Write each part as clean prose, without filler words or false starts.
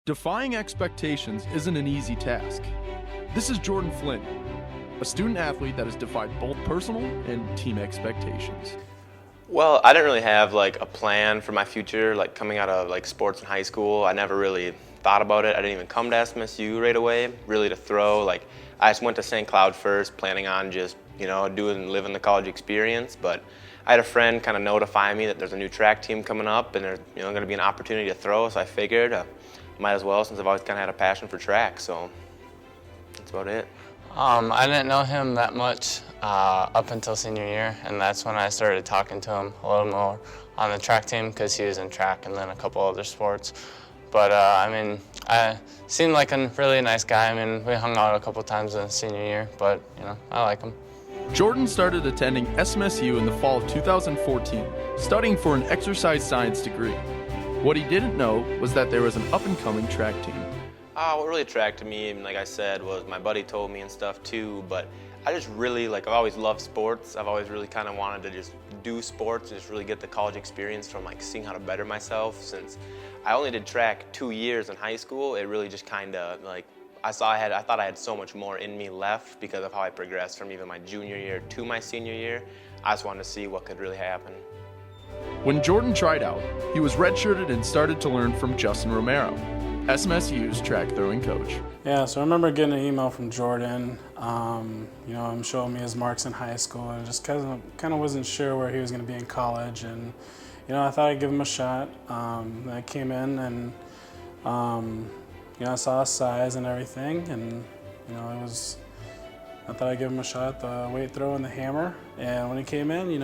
Defying expectations isn't an easy task. This is Jordan Flinn, a student athlete that has defied both personal and team expectations. Well, I didn't really have like a plan for my future, like coming out of like sports in high school. I never really thought about it. I didn't even come to SMSU right away, really to throw. Like I just went to St. Cloud first, planning on just, living the college experience. But I had a friend kind of notify me that there's a new track team coming up and there's going to be an opportunity to throw. So I figured might as well, since I've always kind of had a passion for track. So that's about it. I didn't know him that much up until senior year, and that's when I started talking to him a little more on the track team because he was in track and then a couple other sports. But I seemed like a really nice guy. We hung out a couple times in senior year, but I like him. Jordan started attending SMSU in the fall of 2014, studying for an exercise science degree. What he didn't know was that there was an up-and-coming track team. What really attracted me, like I said, was my buddy told me and stuff too, but I just really, I've always loved sports. I've always really kind of wanted to just do sports and just really get the college experience from seeing how to better myself. Since I only did track 2 years in high school, it really just kind of I thought I had so much more in me left because of how I progressed from even my junior year to my senior year. I just wanted to see what could really happen. When Jordan tried out, he was redshirted and started to learn from Justin Romero, SMSU's track throwing coach. Yeah, so I remember getting an email from Jordan, him showing me his marks in high school, and just kind of wasn't sure where he was going to be in college, and I thought I'd give him a shot. I came in and I saw his size and everything, and I thought I'd give him a shot, the weight throw and the hammer. And when he came in, he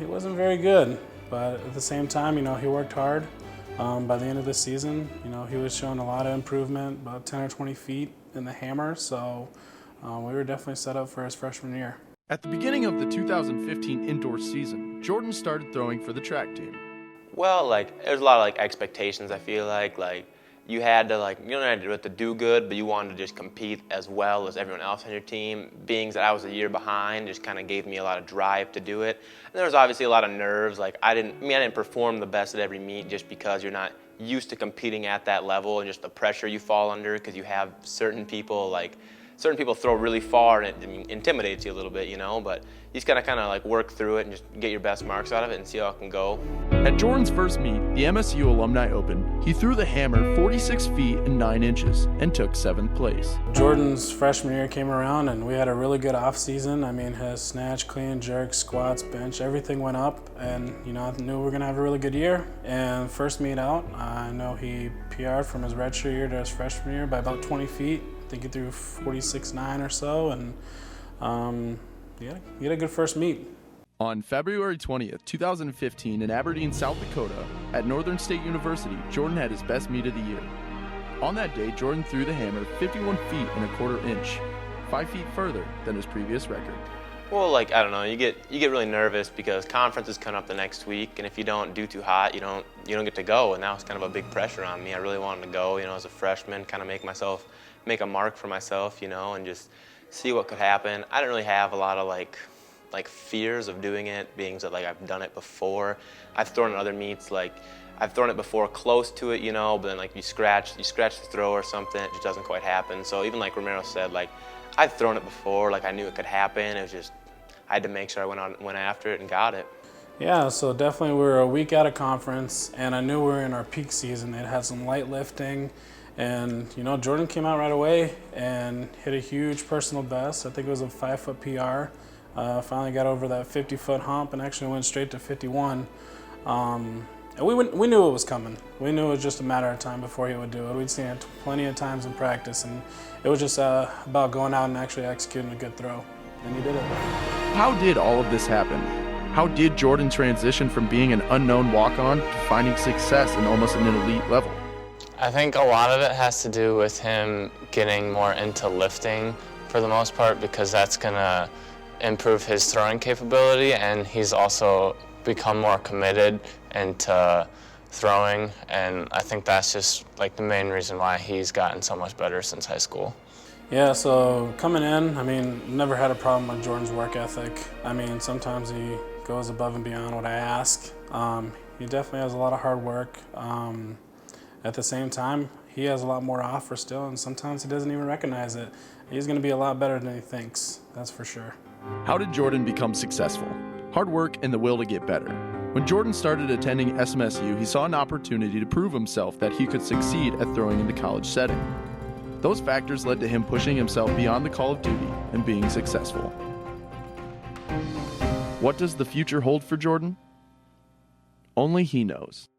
wasn't very good, but at the same time, he worked hard. By the end of the season, he was showing a lot of improvement, about 10 or 20 feet in the hammer, so we were definitely set up for his freshman year. At the beginning of the 2015 indoor season, Jordan started throwing for the track team. Well, there's a lot of expectations, I feel like you had to you don't have to do good, but you wanted to just compete as well as everyone else on your team. Being that I was a year behind just kind of gave me a lot of drive to do it. And there was obviously a lot of nerves. I didn't perform the best at every meet just because you're not used to competing at that level and just the pressure you fall under because you have certain people throw really far and it intimidates you a little bit, but you just gotta kind of work through it and just get your best marks out of it and see how it can go. At Jordan's first meet, the MSU Alumni Open, he threw the hammer 46 feet and 9 inches and took 7th place. Jordan's freshman year came around and we had a really good off season. His snatch, clean, jerk, squats, bench, everything went up, and I knew we were gonna have a really good year. And first meet out, I know he PR'd from his redshirt year to his freshman year by about 20 feet. I think he threw 46.9 or so, and he had a good first meet. On February 20th, 2015, in Aberdeen, South Dakota, at Northern State University, Jordan had his best meet of the year. On that day, Jordan threw the hammer 51 feet and a quarter inch, 5 feet further than his previous record. Well, I don't know, you get really nervous because conference is coming up the next week, and if you don't do too hot, you don't get to go, and that was kind of a big pressure on me. I really wanted to go, as a freshman, kind of make a mark for myself, and just see what could happen. I didn't really have a lot of fears of doing it, being that I've done it before. I've thrown in other meets, I've thrown it before close to it, but then you scratch the throw or something, it just doesn't quite happen. So even Romero said, I've thrown it before, I knew it could happen. It was just, I had to make sure I went after it and got it. Yeah, so definitely we were a week out of conference, and I knew we were in our peak season. They'd had some light lifting, and Jordan came out right away and hit a huge personal best. I think it was a 5-foot PR. Finally got over that 50-foot hump and actually went straight to 51. And we knew it was coming. We knew it was just a matter of time before he would do it. We'd seen it plenty of times in practice, and it was just about going out and actually executing a good throw, and he did it. How did all of this happen? How did Jordan transition from being an unknown walk-on to finding success in almost an elite level? I think a lot of it has to do with him getting more into lifting for the most part, because that's going to improve his throwing capability, and he's also become more committed into throwing, and I think that's just the main reason why he's gotten so much better since high school. Yeah, so coming in, never had a problem with Jordan's work ethic. Sometimes he goes above and beyond what I ask. He definitely has a lot of hard work. at the same time, he has a lot more to offer still, and sometimes he doesn't even recognize it. He's going to be a lot better than he thinks, that's for sure. How did Jordan become successful? Hard work and the will to get better. When Jordan started attending SMSU, he saw an opportunity to prove himself that he could succeed at throwing in the college setting. Those factors led to him pushing himself beyond the call of duty and being successful. What does the future hold for Jordan? Only he knows.